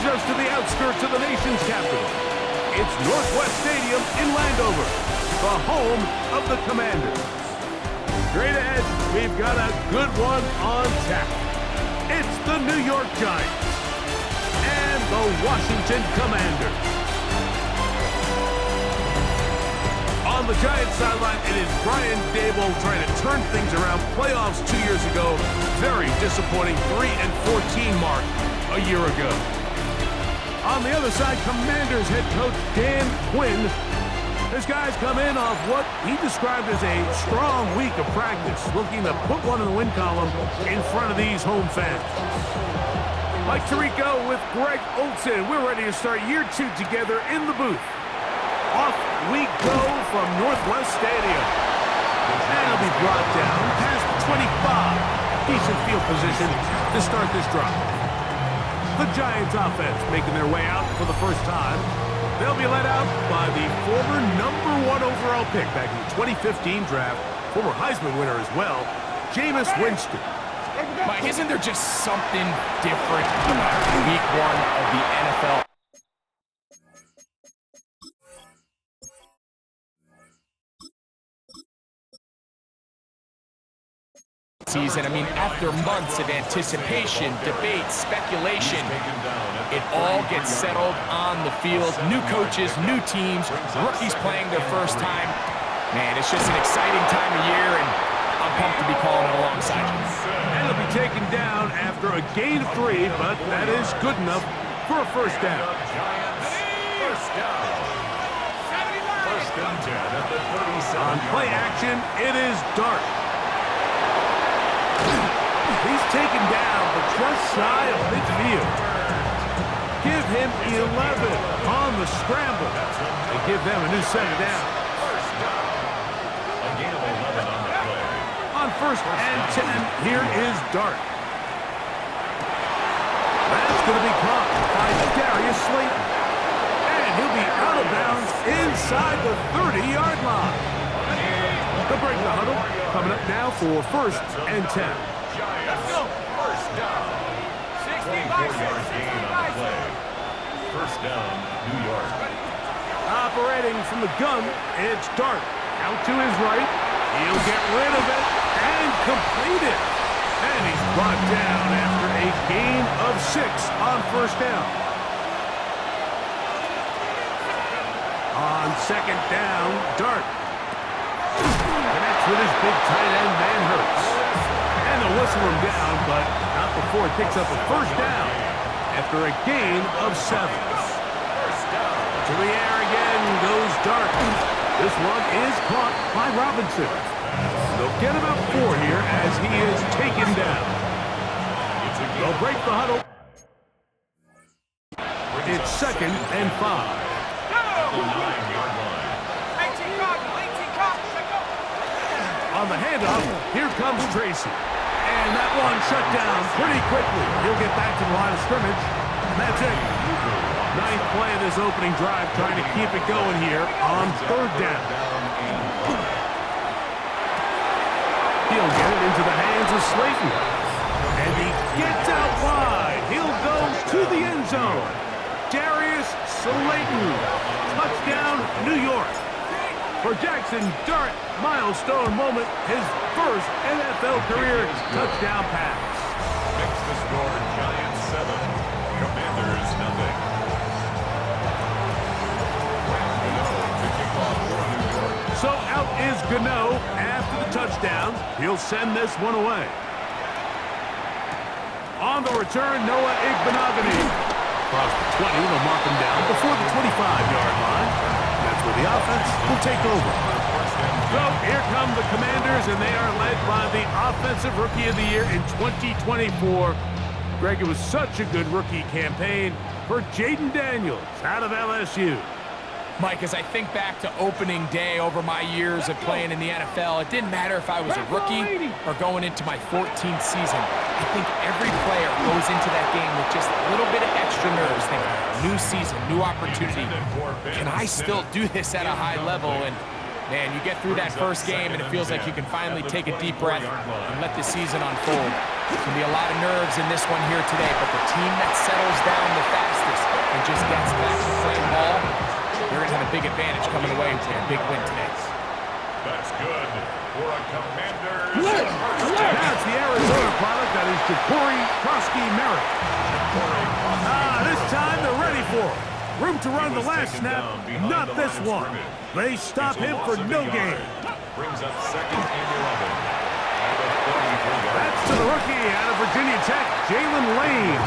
brings us to the outskirts of the nation's capital. It's Northwest Stadium in Landover, the home of the Commanders. Straight ahead, we've got a good one on tap. It's the New York Giants and the Washington Commanders. On the Giants sideline, it is Brian Dable trying to turn things around. Playoffs 2 years ago, very disappointing 3-14 mark a year ago. On the other side, Commanders head coach Dan Quinn. His guys come in off what he described as a strong week of practice, looking to put one in the win column in front of these home fans. Mike Tirico with Greg Olson. We're ready to start year 2 together in the booth. Off we go from Northwest Stadium. And it'll be brought down past the 25. Decent field position to start this drive. The Giants offense making their way out for the first time. They'll be led out by the former #1 overall pick back in the 2015 draft, former Heisman winner as well, Jameis Winston. Mike, isn't there just something different about week 1 of the NFL? Season. I mean, after months of anticipation, debate, speculation, it all gets settled on the field. New coaches, new teams, rookies playing their first time. Man, it's just an exciting time of year, and I'm pumped to be calling it alongside you. And it'll be taken down after a gain of 3, but that is good enough for a first down. On play action, it is Dart. He's taken down, but just shy of midfield. Give him 11 on the scramble and give them a new set of downs. On 1st and 10, here is Dart. That's going to be caught by Darius Slayton. And he'll be out of bounds inside the 30-yard line. They'll break the huddle. Coming up now for 1st and 10. Let's go. First down. 64-yard gain on the play. First down, New York. Operating from the gun, it's Dart. Out to his right. He'll get rid of it and complete it. And he's brought down after a gain of 6 on 1st down. On 2nd down, Dart connects with his big tight end, man Hurts. And they'll whistle him down, but not before he picks up a 1st down after a gain of 7. To the air again goes Dart. This one is caught by Robinson. They'll get about 4 here as he is taken down. They'll break the huddle. It's 2nd and 5. On the handoff, here comes Tracy. And that one shut down pretty quickly. He'll get back to the line of scrimmage, and that's it. 9th play of this opening drive, trying to keep it going here on 3rd down. He'll get it into the hands of Slayton. And he gets out wide. He'll go to the end zone. Darius Slayton. Touchdown, New York. For Jackson Dart, milestone moment, his first NFL career touchdown pass. Makes the score Giants 7, Commanders 0. So out is Gano after the touchdown. He'll send this one away. On the return, Noah Igbenogany. Across the 20, they'll mark him down before the 25-yard line. That's where the offense will take over. So here come the Commanders, and they are led by the Offensive Rookie of the Year in 2024. Greg, it was such a good rookie campaign for Jaden Daniels out of LSU. Mike, as I think back to opening day over my years of playing in the NFL, it didn't matter if I was a rookie or going into my 14th season. I think every player goes into that game with just a little bit of extra nerves, thinking, new season, new opportunity. Can I still do this at a high level? And man, you get through that first game and it feels like you can finally take a deep breath and let the season unfold. There's going to be a lot of nerves in this one here today, but the team that settles down the fastest advantage coming away with a big win today. That's good for a Commanders. Now it's the Arizona product that is Ja'Cory Krosky-Merritt. This time they're ready for it. Room to run the last snap, not this one. They stop him for no gain. Brings up 2nd and 11. That's to the rookie out of Virginia Tech, Jalen Lane.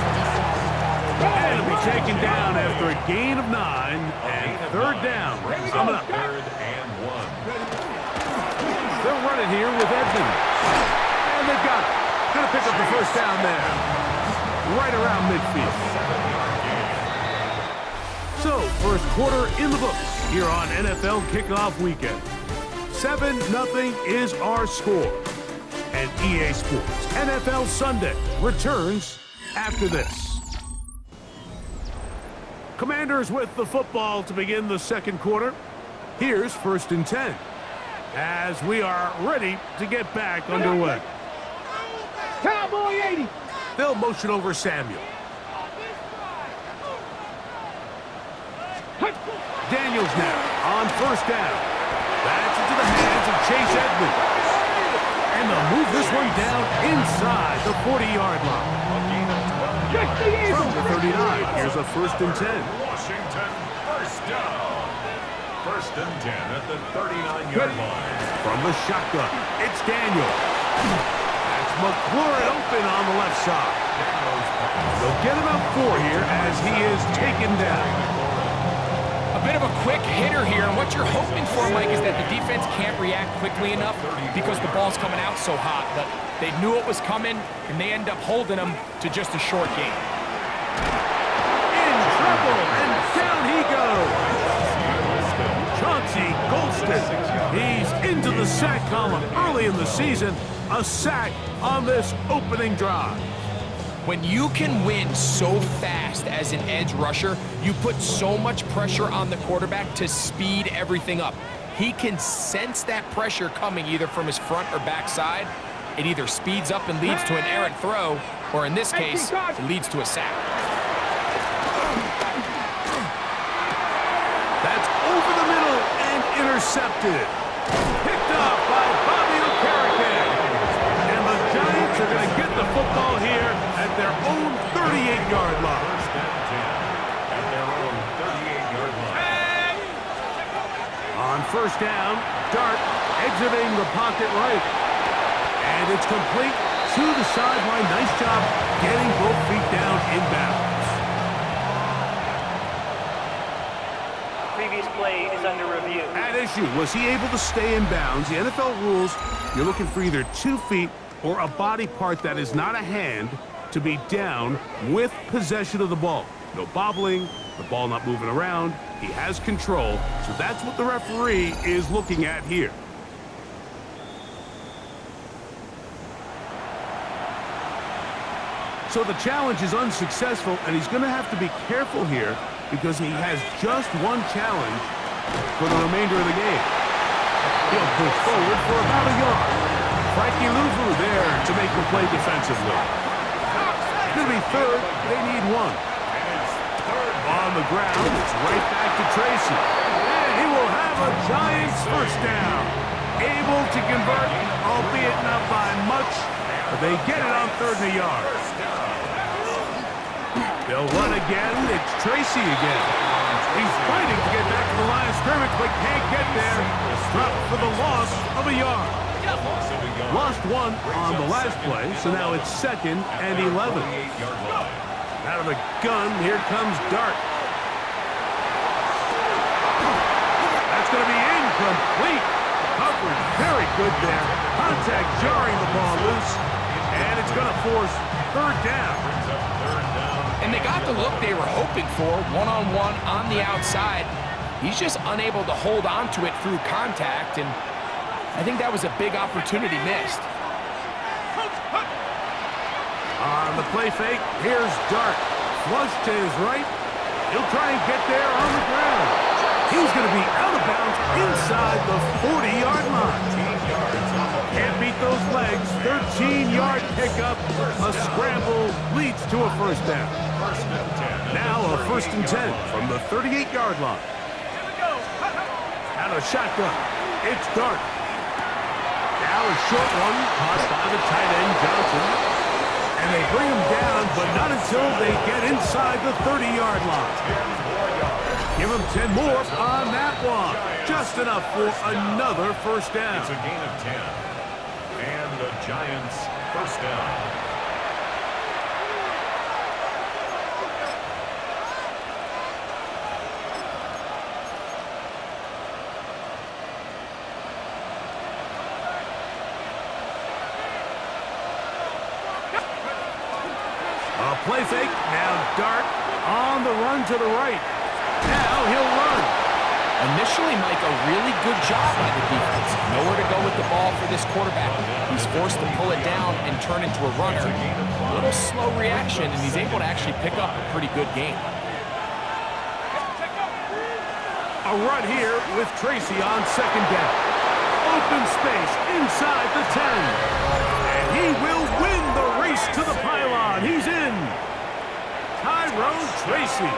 And it'll be taken down after a gain of 9 and 3rd down. Coming up. 3rd and 1. They'll run it here with Edmonds. And they've got it. Gonna pick up the 1st down there. Right around midfield. So, 1st quarter in the books here on NFL Kickoff Weekend. 7-0 is our score. And EA Sports NFL Sunday returns after this. Commanders with the football to begin the 2nd quarter. Here's 1st and 10 as we are ready to get back underway. Cowboy 80. They'll motion over Samuel. Daniels now on 1st down. That's into the hands of Chase Edmonds. And they'll move this one down inside the 40-yard line. From the 39, here's a 1st and 10. Washington, 1st down. 1st and 10 at the 39-yard line. From the shotgun, it's Daniel. That's McLaurin open on the left side. They'll get him up 4 here as he is taken down. A bit of a quick hitter here, and what you're hoping for, Mike, is that the defense can't react quickly enough because the ball's coming out so hot. But they knew it was coming, and they end up holding them to just a short gain. In trouble, and down he goes. Chauncey Golston, he's into the sack column early in the season. A sack on this opening drive. When you can win so fast as an edge rusher, you put so much pressure on the quarterback to speed everything up. He can sense that pressure coming either from his front or back side. It either speeds up and leads to an errant throw, or in this case, it leads to a sack. That's over the middle and intercepted. Picked up by Bobby Okereke. And the Giants are going to get the football here at their own 38-yard line. 1st and 10 at their own 38-yard line. On 1st down, Dart exiting the pocket right. And it's complete to the sideline. Nice job getting both feet down inbounds. Previous play is under review. At issue, was he able to stay in bounds? The NFL rules, you're looking for either 2 feet or a body part that is not a hand to be down with possession of the ball. No bobbling, the ball not moving around. He has control, so that's what the referee is looking at here. So the challenge is unsuccessful, and he's going to have to be careful here because he has just one challenge for the remainder of the game. He'll push forward for about a yard. Frankie Louvu there to make the play defensively. Going to be 3rd. They need 1. On the ground, it's right back to Tracy. And he will have a Giants 1st down. Able to convert, albeit not by much, but they get it on 3rd and a yard. They'll run again. It's Tracy again. He's fighting to get back to the line of scrimmage, but can't get there. Dropped for the loss of a yard. Lost 1 on the last play, so now it's 2nd and 11. Out of the gun, here comes Dart. That's going to be incomplete. Covered very good there. Contact jarring the ball loose, and it's going to force 3rd down. And they got the look they were hoping for, one-on-one on the outside. He's just unable to hold on to it through contact, and I think that was a big opportunity missed. On the play fake, here's Dart. Flush to his right. He'll try and get there on the ground. He's going to be out of bounds inside the 40-yard line. Can't beat those legs. 13-yard pickup. A scramble leads to a 1st down. Now a 1st and 10 from the 38-yard line. out of shotgun. It's Dart. Now a short one caught by the tight end, Johnson. And they bring him down, but not until they get inside the 30-yard line. Give him 10 more on that one. Just enough for another first down. It's a gain of 10. And the Giants first down. A play fake. Now Dart on the run to the right. Now he'll run. Initially, Mike, a really good job by the defense. Nowhere to go with the ball for this quarterback. He's forced to pull it down and turn into a runner. A little slow reaction, and he's able to actually pick up a pretty good game. A run here with Tracy on second down. Open space inside the 10. And he will win the race to the pylon. He's in. Tyrone Tracy.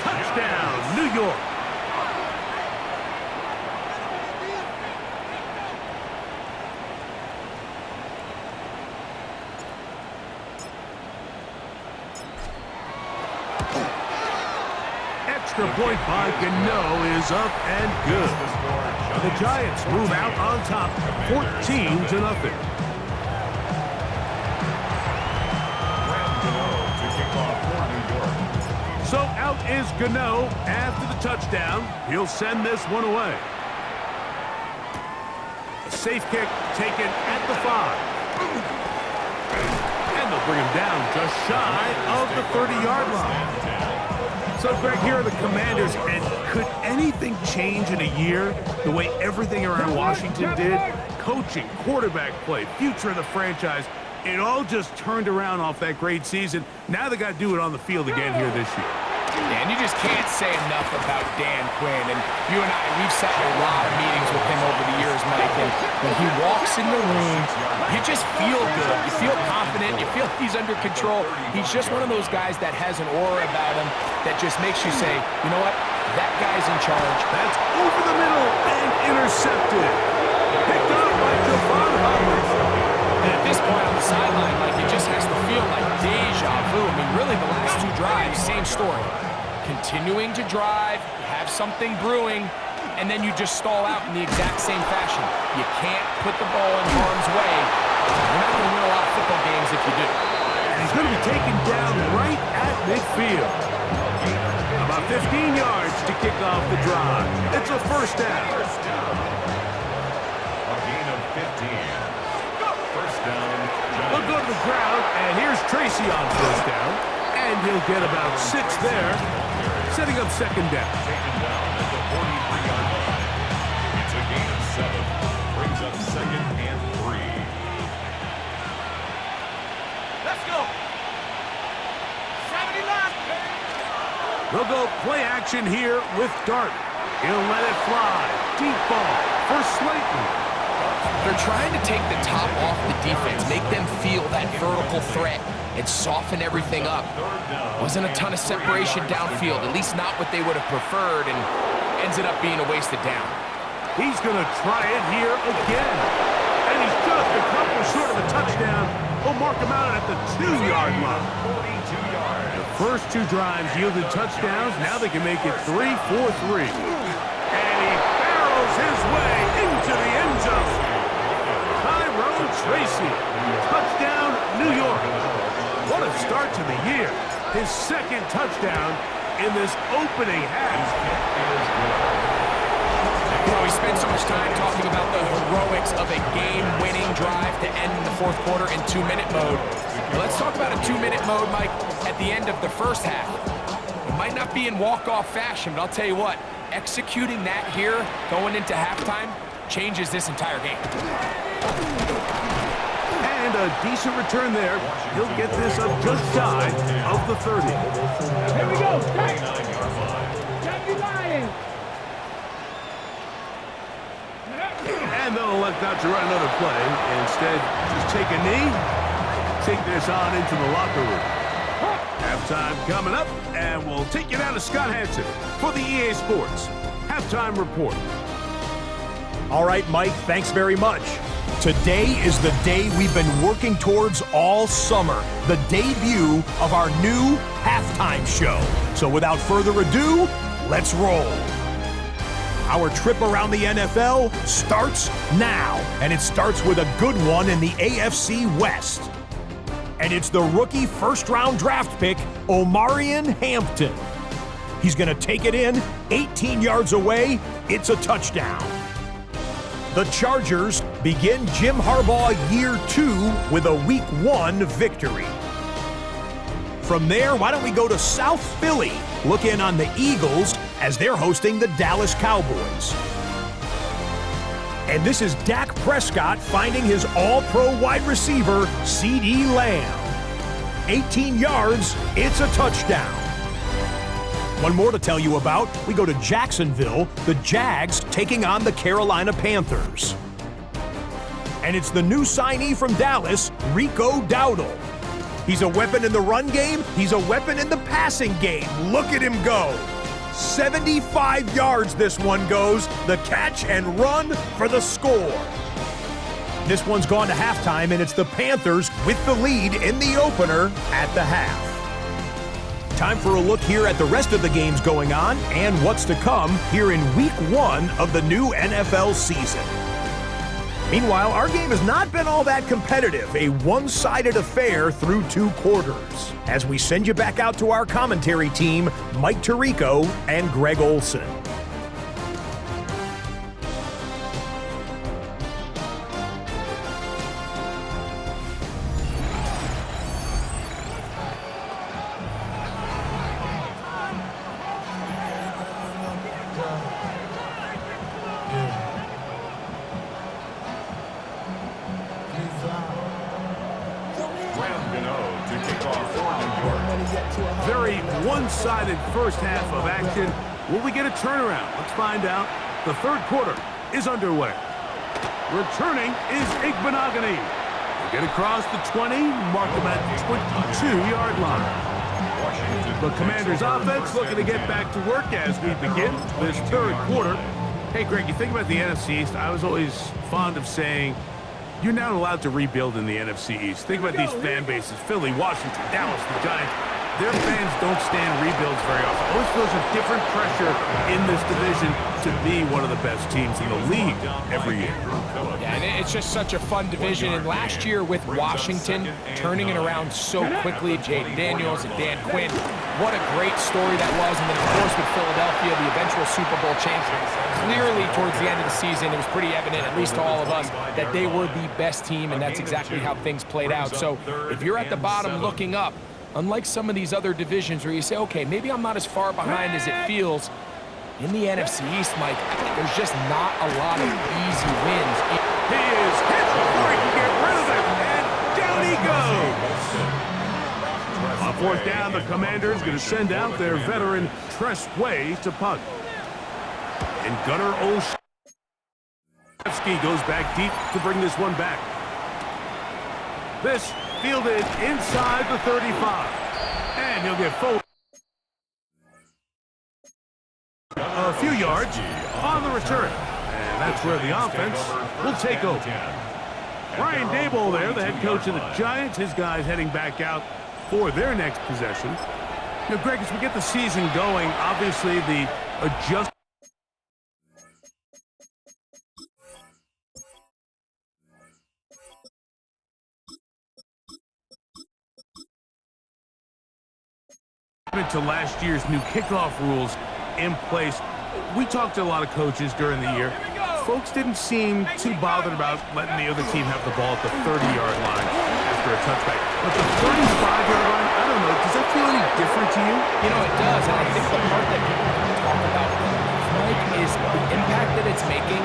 Touchdown, New York. Extra point by Gano is up and good. The Giants move out on top, 14-0. So out is Gano after the touchdown. He'll send this one away. A safe kick taken at the 5. And they'll bring him down just shy of the 30-yard line. So, Greg, here are the Commanders, and could anything change in a year the way everything around Washington did? Coaching, quarterback play, future of the franchise, it all just turned around off that great season. Now they got to do it on the field again here this year. Yeah, and you just can't say enough about Dan Quinn. And you and I, we've sat in a lot of meetings with him over the years, Mike. And when he walks in the room, you just feel good. You feel confident. You feel he's under control. He's just one of those guys that has an aura about him that just makes you say, you know what? That guy's in charge. That's over the middle and intercepted. Picked up by Javon Holland. And at this point on the sideline, like, it just has to feel like deja vu. I mean, really, the last 2 drives, same story. Continuing to drive, have something brewing, and then you just stall out in the exact same fashion. You can't put the ball in harm's way. You're not going to win a lot of football games if you do. And he's going to be taken down right at midfield. About 15 yards to kick off the drive. It's a first down. A gain of 15. First down. They'll go to the ground, and here's Tracy on first down. And he'll get about 6 there, setting up second down. Taken down at the 43-yard line. It's a gain of 7. Brings up second and 3. Let's go. 79. They'll go play action here with Dart. He'll let it fly. Deep ball for Slayton. They're trying to take the top off the defense, make them feel that vertical threat, and soften everything up. Wasn't a ton of separation downfield, at least not what they would have preferred, and ends it up being a wasted down. He's going to try it here again. And he's just a couple short of a touchdown. We'll mark him out at the 2-yard line. 42 yards. The first 2 drives yielded touchdowns. Now they can make it 3-4-3. And he barrels his way into the end zone. Tyrone Tracy. Touchdown, New York. What a start to the year. His second touchdown in this opening half. You know, we spend so much time talking about the heroics of a game-winning drive to end in the 4th quarter in 2-minute mode. Now let's talk about a 2-minute mode, Mike, at the end of the first half. It might not be in walk-off fashion, but I'll tell you what, executing that here, going into halftime, changes this entire game. And a decent return there. He'll get this up just shy of the 30. Here we go. Jackie Lions. And they'll elect not to run another play. Instead, just take a knee, take this on into the locker room. Halftime coming up, and we'll take you down to Scott Hansen for the EA Sports Halftime Report. All right, Mike, thanks very much. Today is the day we've been working towards all summer, the debut of our new halftime show. So without further ado, let's roll. Our trip around the NFL starts now, and it starts with a good one in the AFC West. And it's the rookie first-round draft pick, Omarion Hampton. He's going to take it in, 18 yards away, it's a touchdown. The Chargers begin Jim Harbaugh year 2 with a week 1 victory. From there, why don't we go to South Philly, look in on the Eagles as they're hosting the Dallas Cowboys. And this is Dak Prescott finding his all-pro wide receiver, CeeDee Lamb. 18 yards, it's a touchdown. One more to tell you about, we go to Jacksonville, the Jags taking on the Carolina Panthers. And it's the new signee from Dallas, Rico Dowdle. He's a weapon in the run game, he's a weapon in the passing game. Look at him go. 75 yards this one goes, the catch and run for the score. This one's gone to halftime, and it's the Panthers with the lead in the opener at the half. Time for a look here at the rest of the games going on and what's to come here in week 1 of the new NFL season. Meanwhile, our game has not been all that competitive, a one-sided affair through 2 quarters. As we send you back out to our commentary team, Mike Tirico and Greg Olson. Very one-sided first half of action. Will we get a turnaround? Let's find out. The third quarter is underway. Returning is Igbenogany. They get across the 20, mark them at the 22-yard line. The Commanders' offense looking to get back to work as we begin this third quarter. Hey, Greg, you think about the NFC East, I was always fond of saying, you're not allowed to rebuild in the NFC East. Think about these fan bases, Philly, Washington, Dallas, the Giants. Their fans don't stand rebuilds very often. Always feels a different pressure in this division to be one of the best teams in the league every year. Yeah, and it's just such a fun division. And last year with Washington turning it around so quickly, Jaden Daniels and Dan Quinn, what a great story that was. And then, of course, with Philadelphia, the eventual Super Bowl champions. Clearly, towards the end of the season, it was pretty evident, at least to all of us, that they were the best team, and that's exactly how things played out. So if you're at the bottom looking up, unlike some of these other divisions where you say, okay, maybe I'm not as far behind as it feels, in the NFC East, Mike, there's just not a lot of easy wins. He is hit before he can get rid of it, and down he goes. On fourth down, the Commanders going to send out their veteran Tress Way to punt. And Gunnar Olszewski goes back deep to bring this one back. This fielded inside the 35. And he'll get forward a few yards on the return. And that's where the offense will take over. Brian Daboll there, the head coach of the Giants. His guys heading back out for their next possession. Now, Greg, as we get the season going, obviously the adjustment to last year's new kickoff rules in place. We talked to a lot of coaches during the year. Folks didn't seem too bothered about letting the other team have the ball at the 30-yard line after a touchback. But the 35-yard line, I don't know, does that feel any different to you? You know, it does, and I think the part that people don't talk about, Mike, is the impact that it's making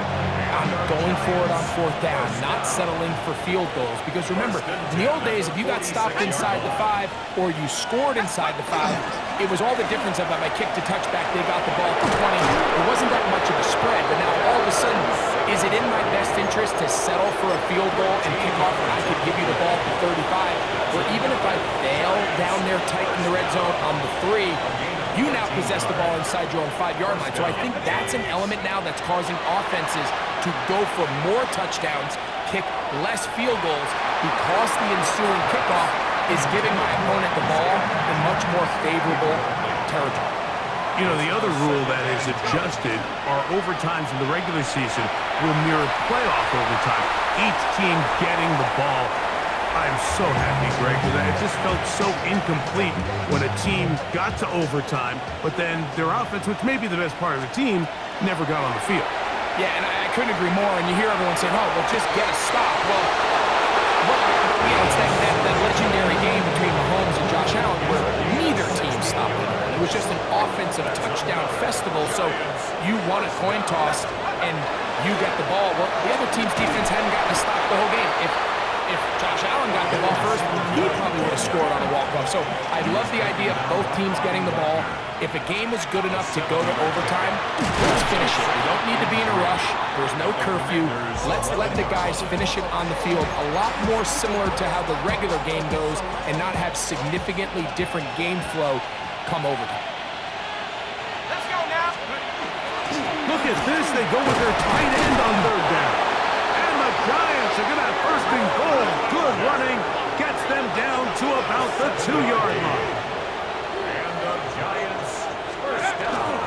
on going for it on fourth down, not settling for field goals. Because remember, in the old days, if you got stopped inside the 5 or you scored inside the 5, it was all the difference of that I kicked a touchback, they got the ball at the 20. It wasn't that much of a spread, but now all of a sudden, is it in my best interest to settle for a field goal and kick off when I could give you the ball at the 35? Or even if I fail down there tight in the red zone on the 3, you now possess the ball inside your own 5-yard line. So I think that's an element now that's causing offenses to go for more touchdowns, kick less field goals, because the ensuing kickoff is giving my opponent the ball in much more favorable territory. You know, the other rule that is adjusted are overtimes in the regular season will mirror playoff overtime. Each team getting the ball. I'm so happy, Greg, with that. It just felt so incomplete when a team got to overtime, but then their offense, which may be the best part of the team, never got on the field. Yeah, and I couldn't agree more. And you hear everyone saying, oh, well, just get a stop. Well, you know, it's that legendary game between Mahomes and Josh Allen where neither team stopped it. It was just an offensive touchdown festival. So you won a coin toss and you got the ball. Well, the other team's defense hadn't gotten a stop the whole game. If Josh Allen got the ball first, he probably would have scored on a walk-off. So I love the idea of both teams getting the ball. If a game is good enough to go to overtime, let's finish it. We don't need to be in a rush. There's no curfew. Let's let the guys finish it on the field. A lot more similar to how the regular game goes and not have significantly different game flow come overtime. Let's go now. Look at this. They go with their tight end on third down. And the Giants are going to have first and goal. Good running. Gets them down to about the 2-yard line. And the Giants first down.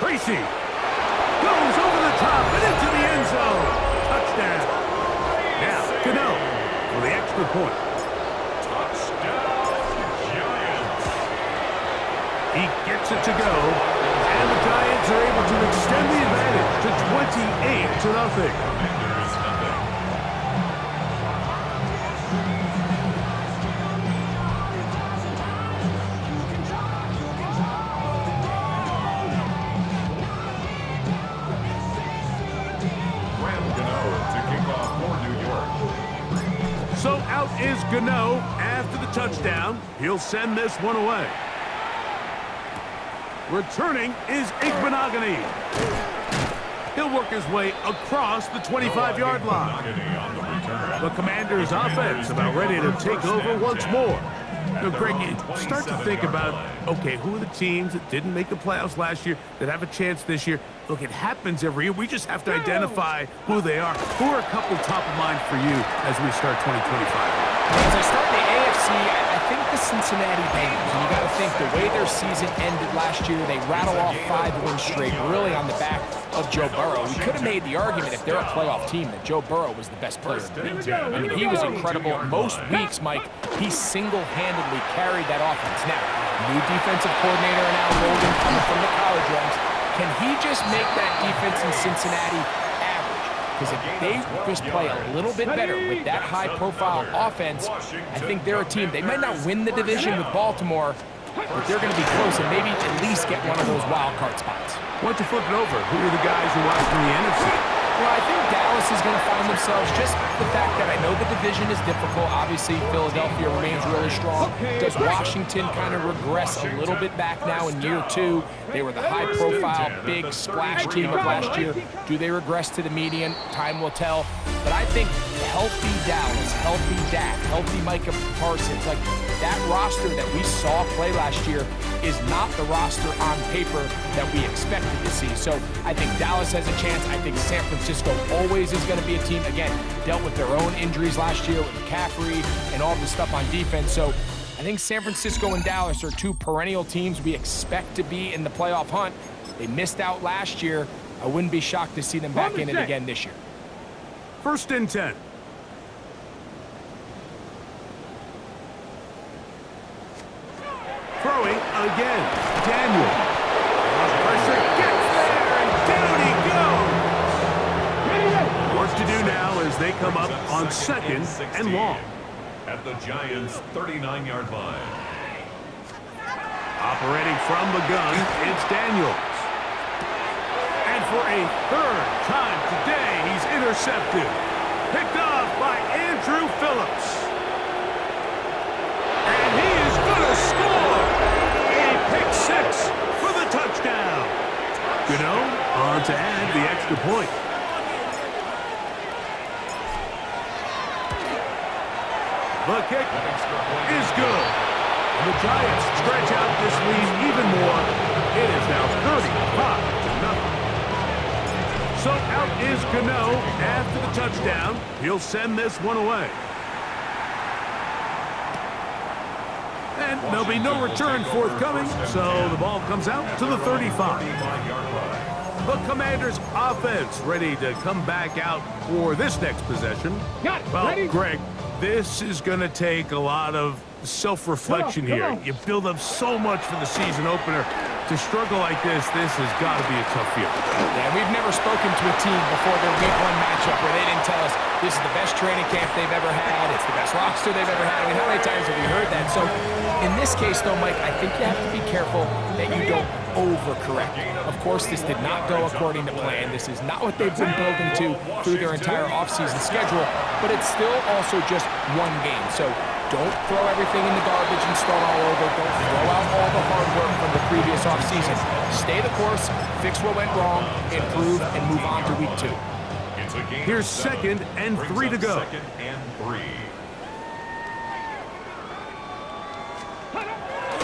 Tracy goes over the top and into the end zone. Touchdown. Now, Gano for the extra point. Touchdown, Giants. He gets it to go, and the Giants are able to extend the advantage to 28-0. Commanders nothing. To kick off for New York. So out is Gano after the touchdown. He'll send this one away. Returning is Igbenogany. He'll work his way across the 25-yard line. On the return. The Commanders' offense about ready to take over once more. You know, Greg, you start to think about, okay, who are the teams that didn't make the playoffs last year that have a chance this year? Look, it happens every year. We just have to identify who they are. Who are a couple top of mind for you as we start 2025? As I start the AFC, I think the Cincinnati Bengals. And you got to think the way their season ended last year, they rattle off 5 wins straight, really on the back of Joe Burrow. We could have made the argument if they're a playoff team that Joe Burrow was the best player in the league. I mean, he was incredible. Most weeks, Mike, he single-handedly carried that offense. Now, new defensive coordinator and Al Golden coming from the college ranks. Can he just make that defense in Cincinnati average? Because if they just play a little bit better with that high-profile offense, I think they're a team. They might not win the division with Baltimore, but they're going to be close and maybe at least get one of those wild card spots. Why don't you flip it over? Who are the guys who watch from the NFC? Well, I think Dallas is going to find themselves, just the fact that I know the division is difficult. Obviously, Philadelphia remains really strong. Does Washington kind of regress a little bit back now in year 2? They were the high-profile, big splash team of last year. Do they regress to the median? Time will tell. But I think healthy Dallas, healthy Dak, healthy Micah Parsons, like that roster that we saw play last year is not the roster on paper that we expected to see. So I think Dallas has a chance. I think San Francisco always is going to be a team, again, dealt with their own injuries last year with McCaffrey and all the stuff on defense. So I think San Francisco and Dallas are 2 perennial teams we expect to be in the playoff hunt. They missed out last year. I wouldn't be shocked to see them back in it again this year. First and 10. Throwing again. Daniel. Pressure gets there, and down he goes. Work to do now as they come up on 2nd and long. At the Giants' 39-yard line. Operating from the gun, it's Daniels. And for a 3rd time today, he's intercepted. Picked off by Andrew Phillips. And he is going to score. A pick 6 for the touchdown. Gano on to add the extra point. The kick is good. The Giants stretch out this lead even more. It is now 35-0. So out is Gano after the touchdown. He'll send this one away. And there'll be no return forthcoming, so the ball comes out to the 35. The Commanders' offense ready to come back out for this next possession. Well, Greg, this is going to take a lot of self-reflection here. You build up so much for the season opener. To struggle like this has got to be a tough field. Yeah, we've never spoken to a team before their week 1 matchup where they didn't tell us this is the best training camp they've ever had, it's the best roster they've ever had. I mean, how many times have we heard that? So in this case, though, Mike, I think you have to be careful that you don't overcorrect. Of course, this did not go according to plan. This is not what they've been building to through their entire offseason schedule, but it's still also just one game. So don't throw everything in the garbage and start all over. Don't throw out all the hard work from the previous offseason. Stay the course, fix what went wrong, improve, and move on to week 2. Here's 2nd and 3 to go. 2nd and 3.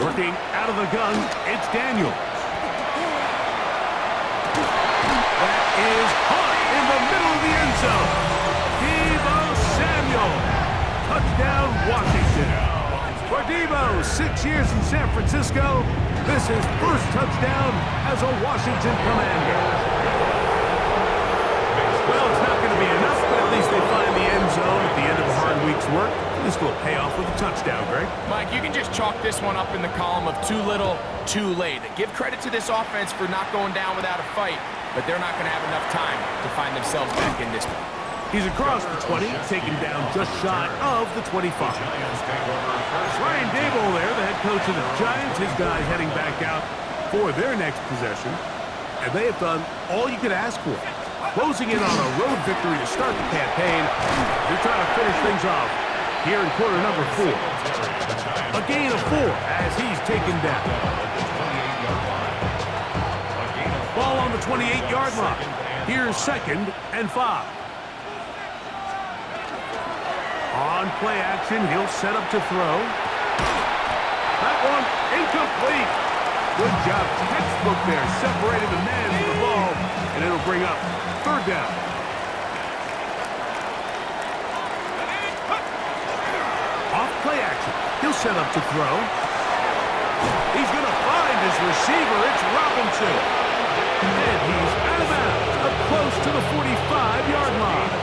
Working out of the gun, it's Daniels. That is caught in the middle of the end zone. Deebo Samuel. Touchdown, Washington. For Deebo, 6 years in San Francisco, this is first touchdown as a Washington Commander. Well, it's not going to be enough, but at least they find the end zone at the end of a hard week's work. This will pay off with a touchdown, Greg. Mike, you can just chalk this one up in the column of too little, too late. Give credit to this offense for not going down without a fight, but they're not going to have enough time to find themselves back in this one. He's across the 20, taken down just shy of the 25. Brian Daboll there, the head coach of the Giants. His guys heading back out for their next possession. And they have done all you could ask for. Closing in on a road victory to start the campaign. They're trying to finish things off here in quarter number 4. A gain of 4 as he's taken down. Ball on the 28-yard line. Here's 2nd and 5. On play action, he'll set up to throw. That one incomplete. Good job, textbook there. Separated the man from the ball, and it'll bring up 3rd down. Off play action, he'll set up to throw. He's going to find his receiver. It's Robinson. And he's out of bounds, up close to the 45-yard line.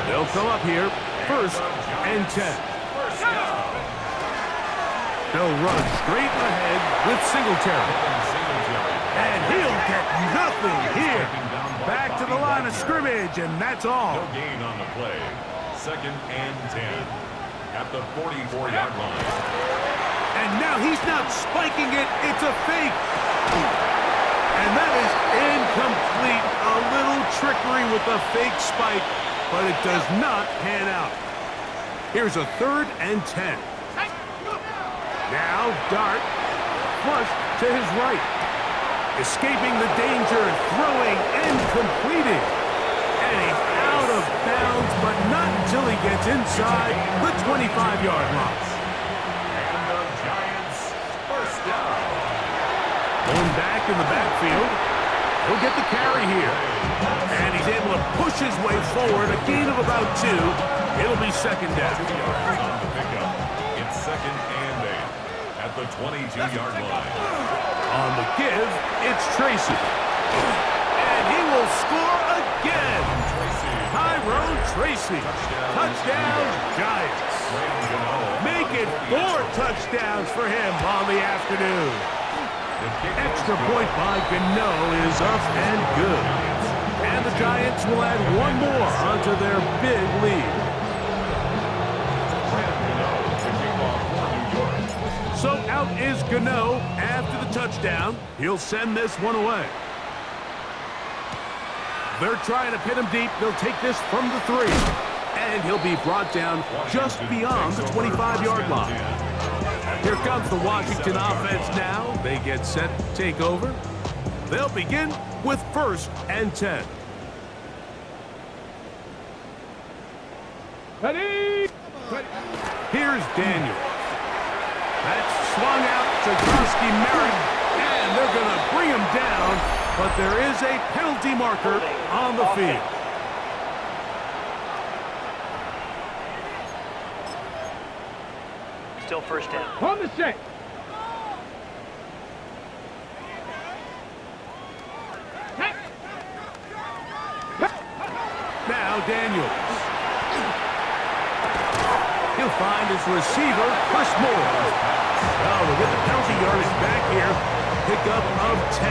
They'll come up here. 1st and 10. They'll run straight ahead with Singletary. And he'll get nothing here. Back to the line of scrimmage, and that's all. No gain on the play. 2nd and 10 at the 44-yard line. And now he's not spiking it. It's a fake. And that is incomplete. A little trickery with a fake spike, but it does not pan out. Here's a 3rd and 10. Now Dart, flush to his right. Escaping the danger, throwing and completing. And he's out of bounds, but not until he gets inside the 25-yard line. And the Giants first down. Going back in the backfield. He'll get the carry here. And he's able to push his way forward, a gain of about 2. It'll be 2nd down. On the pickup, it's 2nd and 8 at the 22-yard line. On the give, it's Tracy. And he will score again. Tyrone Tracy. Touchdown, Giants. Make it 4 touchdowns for him on the afternoon. Extra point by Gano is up and good. And the Giants will add 1 more onto their big lead. So out is Gano after the touchdown. He'll send this one away. They're trying to pin him deep. They'll take this from the 3. And he'll be brought down just beyond the 25-yard line. Here comes the Washington offense now. They get set to take over. They'll begin with 1st and 10. Ready? Here's Daniels. That's swung out to Groski Merritt, and they're going to bring him down, but there is a penalty marker on the field. Still first down. On the set. Now Daniels. He'll find his receiver, Chris Moore. Well, we'll get the penalty yardage back here. Pickup of 10,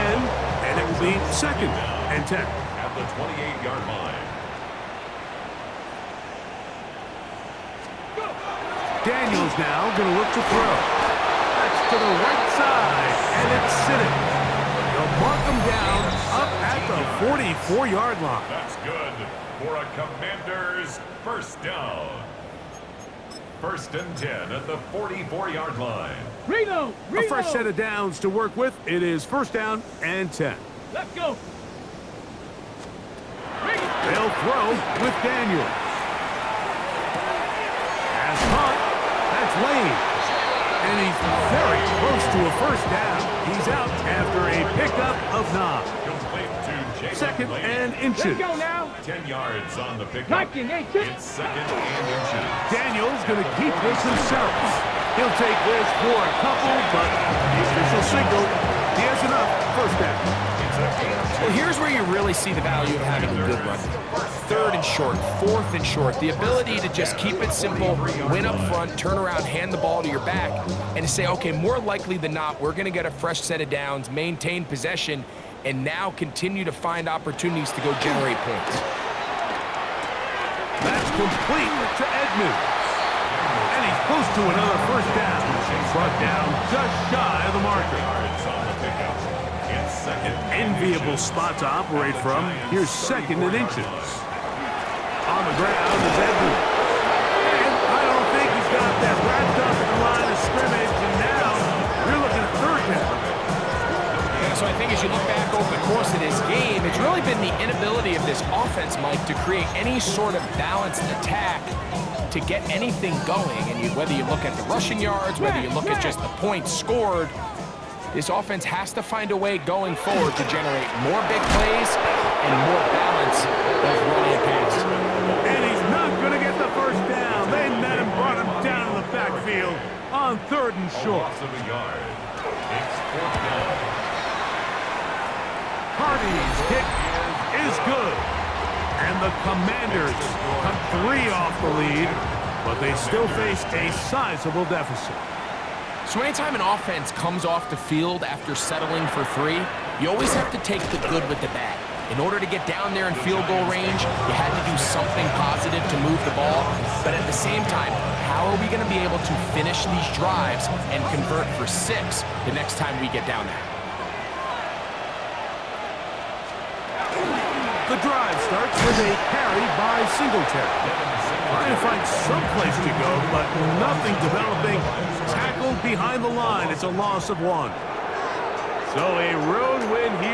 and it will be 2nd and 10. At the 28-yard line. Daniels now going to look to throw. That's to the right side, and it's sitting. They'll mark him down up at the 44-yard line. That's good for a Commanders first down. 1st and 10 at the 44-yard line. Reload. A fresh set of downs to work with. It is 1st down and 10. Let's go. They'll throw with Daniels. As caught, that's Lane. And he's very close to a 1st down. He's out after a pickup of 9. Complete to Jacob 2nd Lane. and inches. Let's go now. 10 yards on the pickup. 19 inches. It's 2nd and inches. Daniels going to keep this himself. He'll take this for a couple, but the official signal, he has enough. 1st down. Well, here's where you really see the value of having a good run. 3rd and short, 4th and short. The ability to just keep it simple, win up front, turn around, hand the ball to your back, and to say, okay, more likely than not, we're going to get a fresh set of downs, maintain possession, and now continue to find opportunities to go generate points. That's complete to Edmonds. And he's close to another 1st down. Brought down just shy of the marker. An enviable spot to operate from. Here's 2nd and inches. On the ground is Edmonds. And I don't think he's got that wrapped up in the line of scrimmage. And now you're looking at 3rd down. Yeah, so I think as you look back over the course of this game, it's really been the inability of this offense, Mike, to create any sort of balanced attack to get anything going. And whether you look at the rushing yards, whether you look at just the points scored, this offense has to find a way going forward to generate more big plays and more balance of running and pass. And he's not going to get the 1st down. They met him, brought him down in the backfield on 3rd and short. Loss of a yard. It's 4th down. Hardy's kick is good. And the Commanders cut 3 off the lead, but they still face a sizable deficit. So anytime an offense comes off the field after settling for 3, you always have to take the good with the bad. In order to get down there in field goal range, you had to do something positive to move the ball. But at the same time, how are we going to be able to finish these drives and convert for 6 the next time we get down there? The drive starts with a carry by Singletary. Trying to find some place to go, but nothing developing. Tackled behind the line. It's a loss of 1. So a road win here.